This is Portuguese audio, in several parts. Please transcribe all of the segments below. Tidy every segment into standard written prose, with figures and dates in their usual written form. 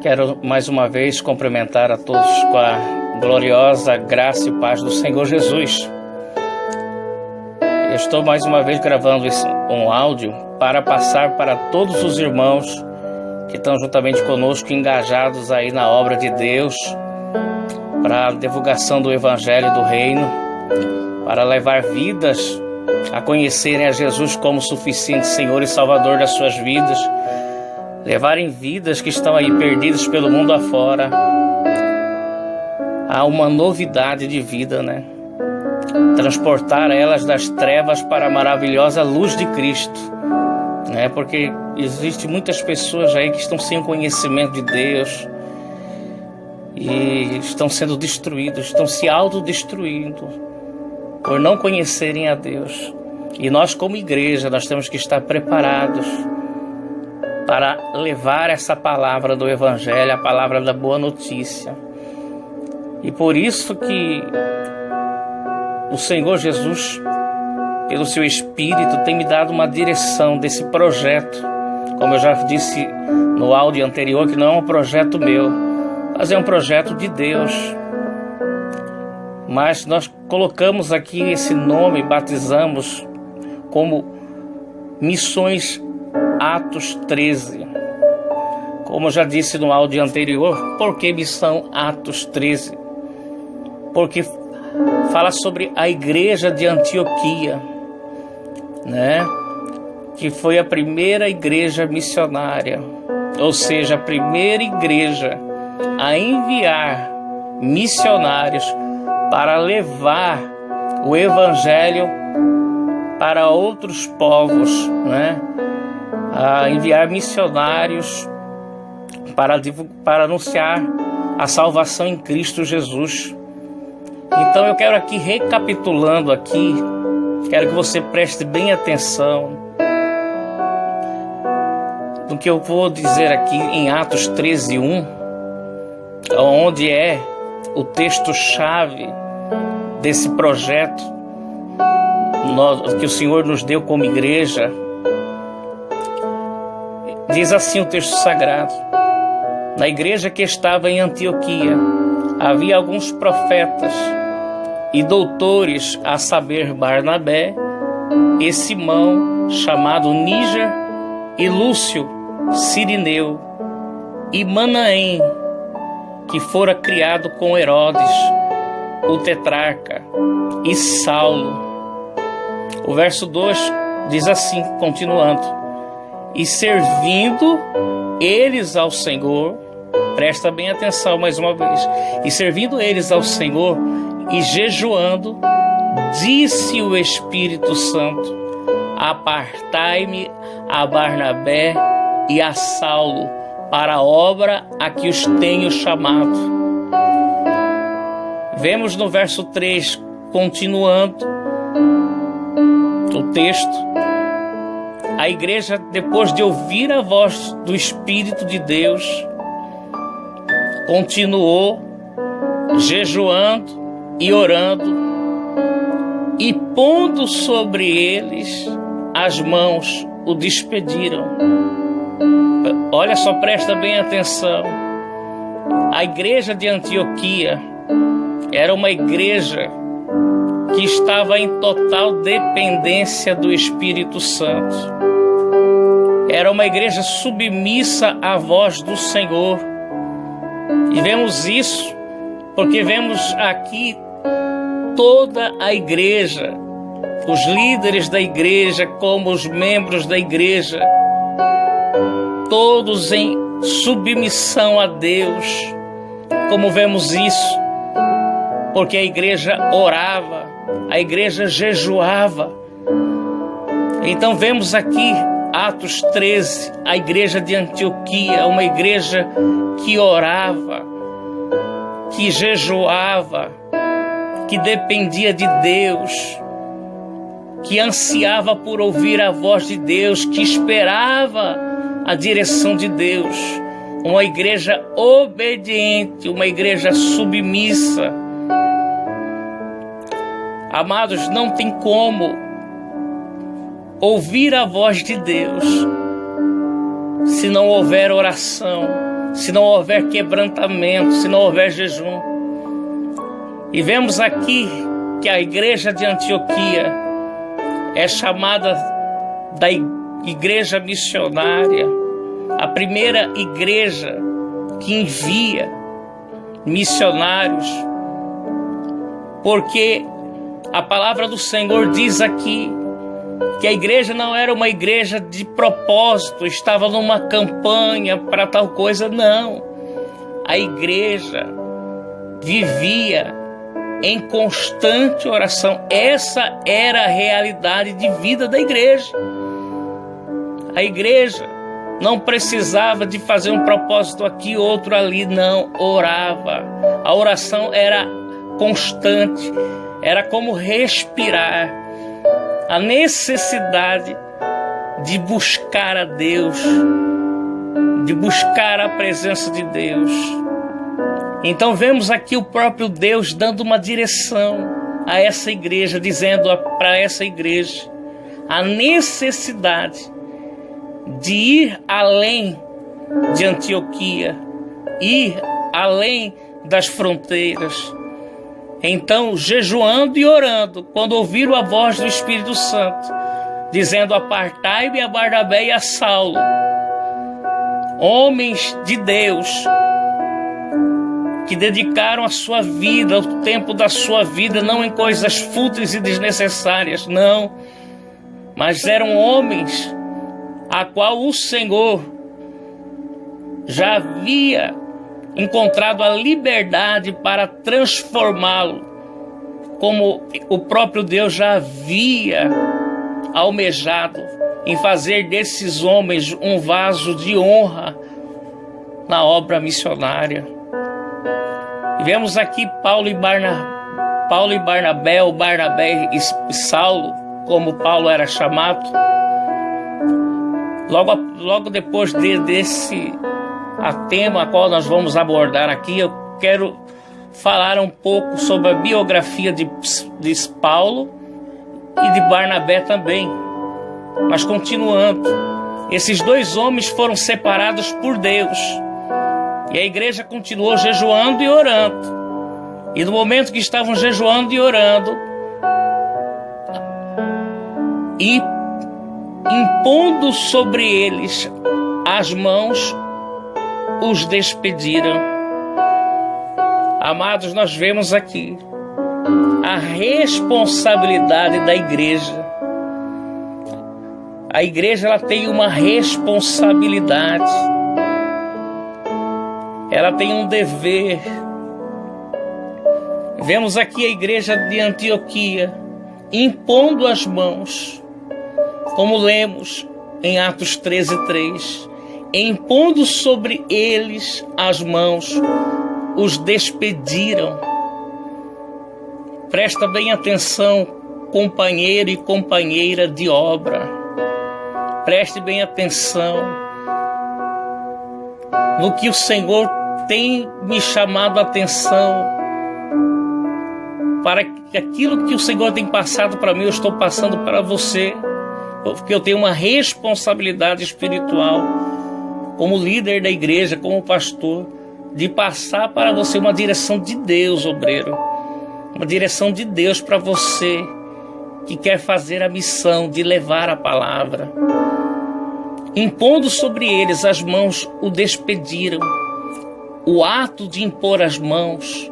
Quero mais uma vez cumprimentar a todos com a gloriosa graça e paz do Senhor Jesus. Eu estou mais uma vez gravando um áudio para passar para todos os irmãos que estão juntamente conosco, engajados aí na obra de Deus, para a divulgação do Evangelho do Reino, para levar vidas a conhecerem a Jesus como suficiente Senhor e Salvador das suas vidas, levarem vidas que estão aí perdidas pelo mundo afora a uma novidade de vida, né? Transportar elas das trevas para a maravilhosa luz de Cristo, né? Porque existem muitas pessoas aí que estão sem conhecimento de Deus e estão sendo destruídos, estão se autodestruindo por não conhecerem a Deus. E nós, como igreja, nós temos que estar preparados para levar essa palavra do Evangelho, a palavra da boa notícia. E por isso que o Senhor Jesus, pelo seu Espírito, tem me dado uma direção desse projeto. Como eu já disse no áudio anterior, que não é um projeto meu, mas é um projeto de Deus. Mas nós colocamos aqui esse nome, batizamos como Missões Atos 13. Como eu já disse no áudio anterior, por que Missão Atos 13? Porque fala sobre a igreja de Antioquia, né? Que foi a primeira igreja missionária, ou seja, a primeira igreja a enviar missionários para levar o Evangelho para outros povos, né? A enviar missionários para anunciar a salvação em Cristo Jesus. Então eu quero aqui, recapitulando aqui, quero que você preste bem atenção no que eu vou dizer aqui em Atos 13:1, onde é o texto-chave desse projeto que o Senhor nos deu como igreja. Diz assim o texto sagrado: na igreja que estava em Antioquia havia alguns profetas e doutores, a saber, Barnabé e Simão, chamado Níger, e Lúcio, Cirineu, e Manaém, que fora criado com Herodes, o tetrarca, e Saulo. O verso 2 diz assim, continuando: e servindo eles ao Senhor, presta bem atenção mais uma vez, e servindo eles ao Senhor e jejuando, disse o Espírito Santo: apartai-me a Barnabé e a Saulo para a obra a que os tenho chamado. Vemos no verso 3, continuando o texto, a igreja, depois de ouvir a voz do Espírito de Deus, continuou jejuando e orando, e pondo sobre eles as mãos, o despediram. Olha só, presta bem atenção. A igreja de Antioquia era uma igreja que estava em total dependência do Espírito Santo. Era uma igreja submissa à voz do Senhor. E vemos isso porque vemos aqui toda a igreja, os líderes da igreja como os membros da igreja, todos em submissão a Deus. Como vemos isso? Porque a igreja orava, a igreja jejuava. Então vemos aqui Atos 13, a igreja de Antioquia, uma igreja que orava, que jejuava, que dependia de Deus, que ansiava por ouvir a voz de Deus, que esperava a direção de Deus. Uma igreja obediente, uma igreja submissa. Amados, não tem como ouvir a voz de Deus se não houver oração, se não houver quebrantamento, se não houver jejum. E vemos aqui que a igreja de Antioquia é chamada da igreja missionária, a primeira igreja que envia missionários, porque a palavra do Senhor diz aqui que a igreja não era uma igreja de propósito, estava numa campanha para tal coisa, não. A igreja vivia em constante oração. Essa era a realidade de vida da igreja. A igreja não precisava de fazer um propósito aqui, outro ali, não. Orava. A oração era constante, era como respirar. A necessidade de buscar a Deus, de buscar a presença de Deus. Então vemos aqui o próprio Deus dando uma direção a essa igreja, dizendo para essa igreja a necessidade de ir além de Antioquia, ir além das fronteiras. Então, jejuando e orando, quando ouviram a voz do Espírito Santo, dizendo: apartai-me a Barnabé e a Saulo, homens de Deus, que dedicaram a sua vida, o tempo da sua vida, não em coisas fúteis e desnecessárias, não, mas eram homens a qual o Senhor já havia encontrado a liberdade para transformá-lo, como o próprio Deus já havia almejado em fazer desses homens um vaso de honra na obra missionária. E vemos aqui Paulo e Barnabé, ou Barnabé e Saulo, como Paulo era chamado. Logo depois desse tema a qual nós vamos abordar aqui, eu quero falar um pouco sobre a biografia de Paulo e de Barnabé também. Mas continuando, esses dois homens foram separados por Deus, e a igreja continuou jejuando e orando. E no momento que estavam jejuando e orando, e impondo sobre eles as mãos, os despediram. Amados, nós vemos aqui a responsabilidade da igreja. A igreja, ela tem uma responsabilidade. Ela tem um dever. Vemos aqui a igreja de Antioquia impondo as mãos, como lemos em Atos 13:3. Impondo sobre eles as mãos, os despediram. Presta bem atenção, companheiro e companheira de obra. Preste bem atenção no que o Senhor tem me chamado a atenção, para que aquilo que o Senhor tem passado para mim, eu estou passando para você, porque eu tenho uma responsabilidade espiritual como líder da igreja, como pastor, de passar para você uma direção de Deus, obreiro. Uma direção de Deus para você que quer fazer a missão de levar a palavra. Impondo sobre eles as mãos, o despediram. O ato de impor as mãos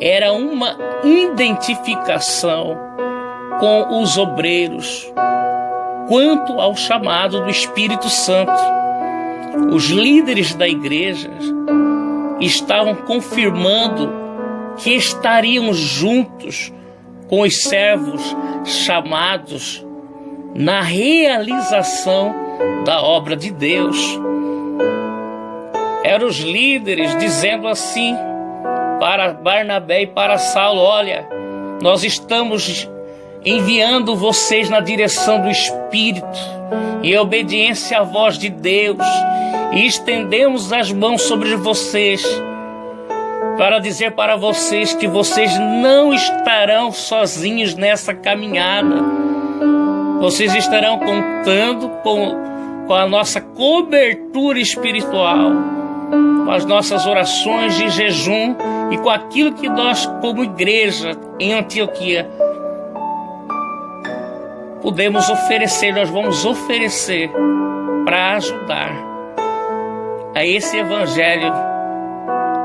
era uma identificação com os obreiros quanto ao chamado do Espírito Santo. Os líderes da igreja estavam confirmando que estariam juntos com os servos chamados na realização da obra de Deus. Eram os líderes dizendo assim para Barnabé e para Saulo: olha, nós estamos enviando vocês na direção do Espírito, em obediência à voz de Deus, e estendemos as mãos sobre vocês para dizer para vocês que vocês não estarão sozinhos nessa caminhada. Vocês estarão contando com a nossa cobertura espiritual. com as nossas orações de jejum e com aquilo que nós, como igreja em Antioquia, podemos oferecer, nós vamos oferecer para ajudar a esse evangelho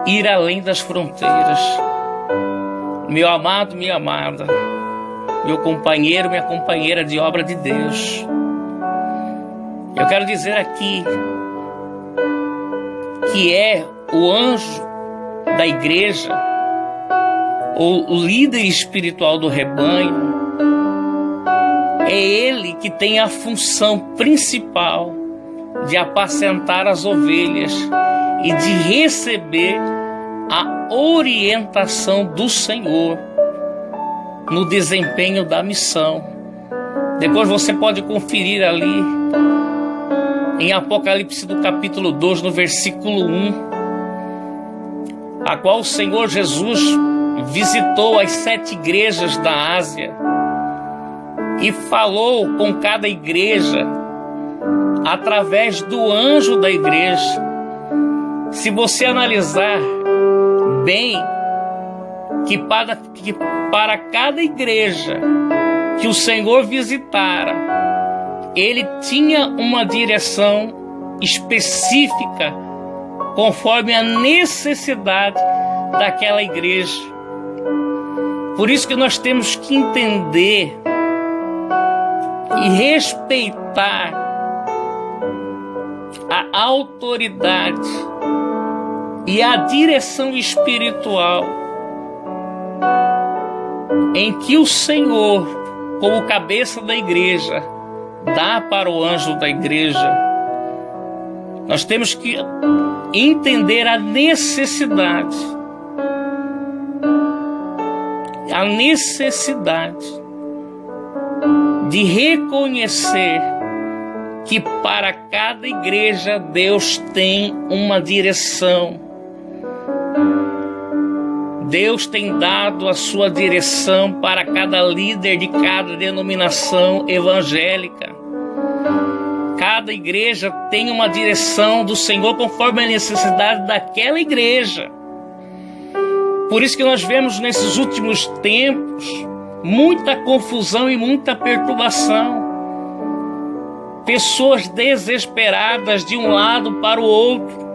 ir além das fronteiras. Meu amado, minha amada, meu companheiro, minha companheira de obra de Deus, eu quero dizer aqui que é o anjo da igreja, ou o líder espiritual do rebanho, é ele que tem a função principal de apacentar as ovelhas e de receber a orientação do Senhor no desempenho da missão. Depois você pode conferir ali em Apocalipse do capítulo 2, no versículo 1, a qual o Senhor Jesus visitou as 7 igrejas da Ásia e falou com cada igreja através do anjo da igreja. Se você analisar bem, que para cada igreja que o Senhor visitara, ele tinha uma direção específica conforme a necessidade daquela igreja. Por isso que nós temos que entender e respeitar a autoridade e a direção espiritual em que o Senhor, como cabeça da igreja, dá para o anjo da igreja. Nós temos que entender a necessidade de reconhecer que para cada igreja Deus tem uma direção. Deus tem dado a sua direção para cada líder de cada denominação evangélica. Cada igreja tem uma direção do Senhor conforme a necessidade daquela igreja. Por isso que nós vemos nesses últimos tempos muita confusão e muita perturbação. Pessoas desesperadas de um lado para o outro,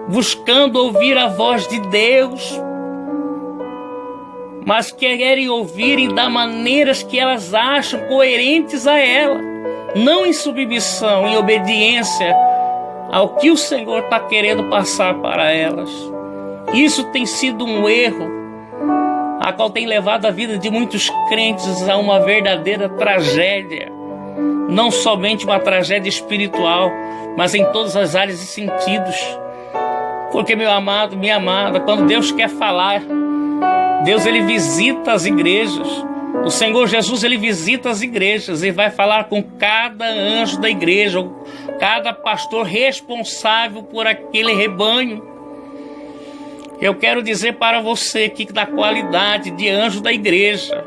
buscando ouvir a voz de Deus, mas querem ouvir da maneiras que elas acham coerentes a ela, não em submissão, em obediência ao que o Senhor está querendo passar para elas. Isso tem sido um erro, a qual tem levado a vida de muitos crentes a uma verdadeira tragédia. Não somente uma tragédia espiritual, mas em todas as áreas e sentidos. Porque, meu amado, minha amada, quando Deus quer falar, Deus ele visita as igrejas. O Senhor Jesus ele visita as igrejas e vai falar com cada anjo da igreja, cada pastor responsável por aquele rebanho. Eu quero dizer para você que da qualidade de anjo da igreja,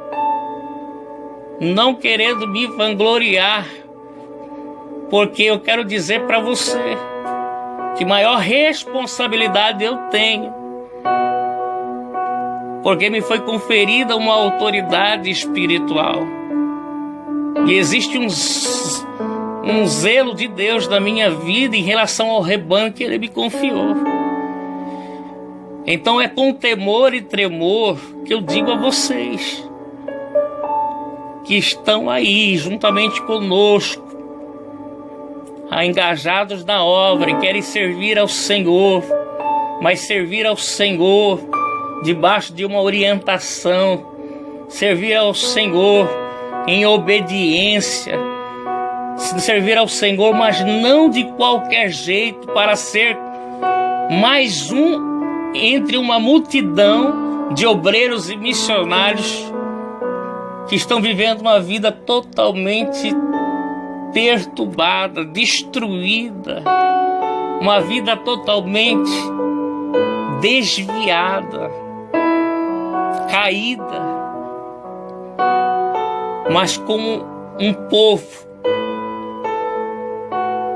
não querendo me vangloriar, porque eu quero dizer para você que maior responsabilidade eu tenho, porque me foi conferida uma autoridade espiritual. E existe um zelo de Deus na minha vida em relação ao rebanho que Ele me confiou. Então é com temor e tremor que eu digo a vocês que estão aí juntamente conosco, engajados na obra e querem servir ao Senhor, mas servir ao Senhor debaixo de uma orientação, servir ao Senhor em obediência, servir ao Senhor, mas não de qualquer jeito para ser mais um entre uma multidão de obreiros e missionários que estão vivendo uma vida totalmente perturbada, destruída, uma vida totalmente desviada, caída, mas como um povo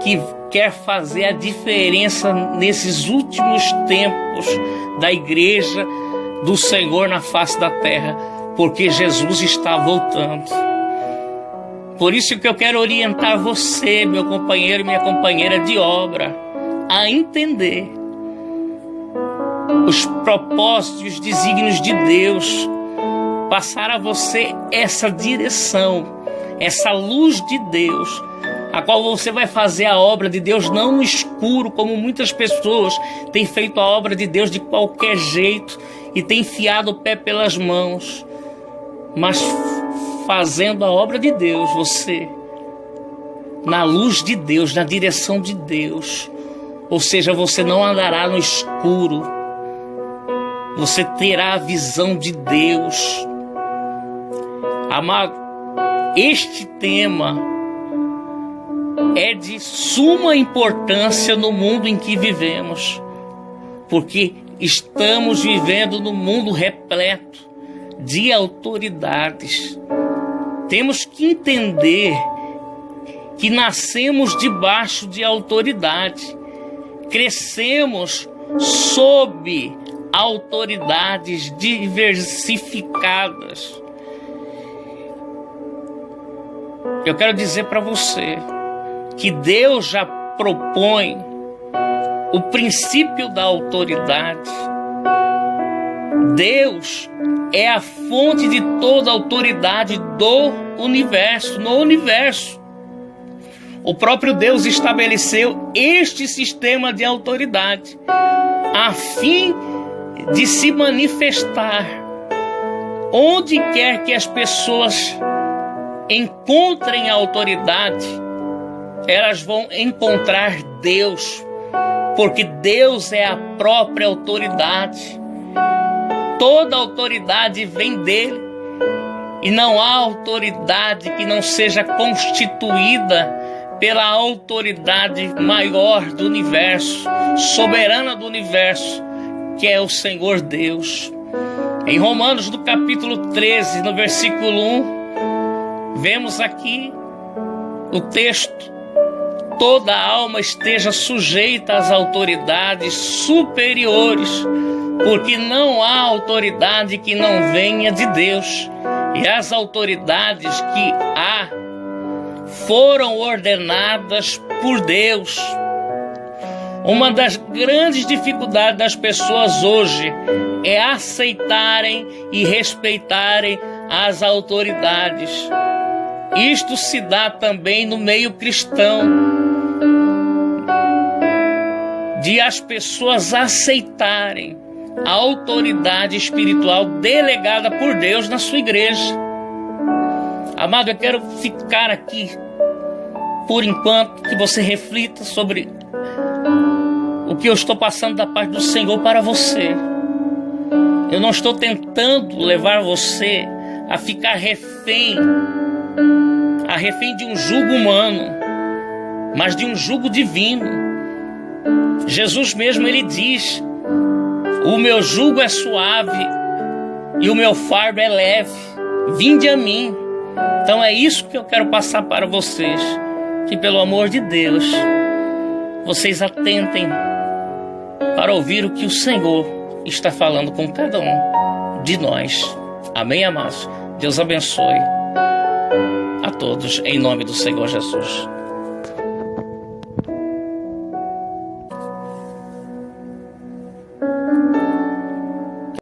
que quer fazer a diferença nesses últimos tempos da igreja do Senhor na face da terra, porque Jesus está voltando. Por isso que eu quero orientar você, meu companheiro e minha companheira de obra, a entender os propósitos e os desígnios de Deus, passar a você essa direção, essa luz de Deus, a qual você vai fazer a obra de Deus não no escuro, como muitas pessoas têm feito a obra de Deus de qualquer jeito e têm enfiado o pé pelas mãos, mas fazendo a obra de Deus, você na luz de Deus, na direção de Deus. Ou seja, você não andará no escuro, você terá a visão de Deus. Amado, este tema é de suma importância no mundo em que vivemos, porque estamos vivendo num mundo repleto de autoridades. Temos que entender que nascemos debaixo de autoridade, crescemos sob autoridades diversificadas. Eu quero dizer para você que Deus já propõe o princípio da autoridade. Deus é a fonte de toda autoridade do universo, no universo. O próprio Deus estabeleceu este sistema de autoridade a fim de se manifestar onde quer que as pessoas encontrem a autoridade, elas vão encontrar Deus, porque Deus é a própria autoridade. Toda autoridade vem dele, e não há autoridade que não seja constituída pela autoridade maior do universo, soberana do universo, que é o Senhor Deus. Em Romanos, no capítulo 13, no versículo 1, vemos aqui o texto: toda alma esteja sujeita às autoridades superiores, porque não há autoridade que não venha de Deus, e as autoridades que há foram ordenadas por Deus. Uma das grandes dificuldades das pessoas hoje é aceitarem e respeitarem as autoridades. Isto se dá também no meio cristão, de as pessoas aceitarem a autoridade espiritual delegada por Deus na sua igreja. Amado, eu quero ficar aqui por enquanto, que você reflita sobre o que eu estou passando da parte do Senhor para você. Eu não estou tentando levar você a ficar refém de um jugo humano, mas de um jugo divino. Jesus mesmo, ele diz: o meu jugo é suave e o meu fardo é leve, vinde a mim. Então é isso que eu quero passar para vocês, que pelo amor de Deus, vocês atentem para ouvir o que o Senhor está falando com cada um de nós. Amém, amados? Deus abençoe a todos, em nome do Senhor Jesus.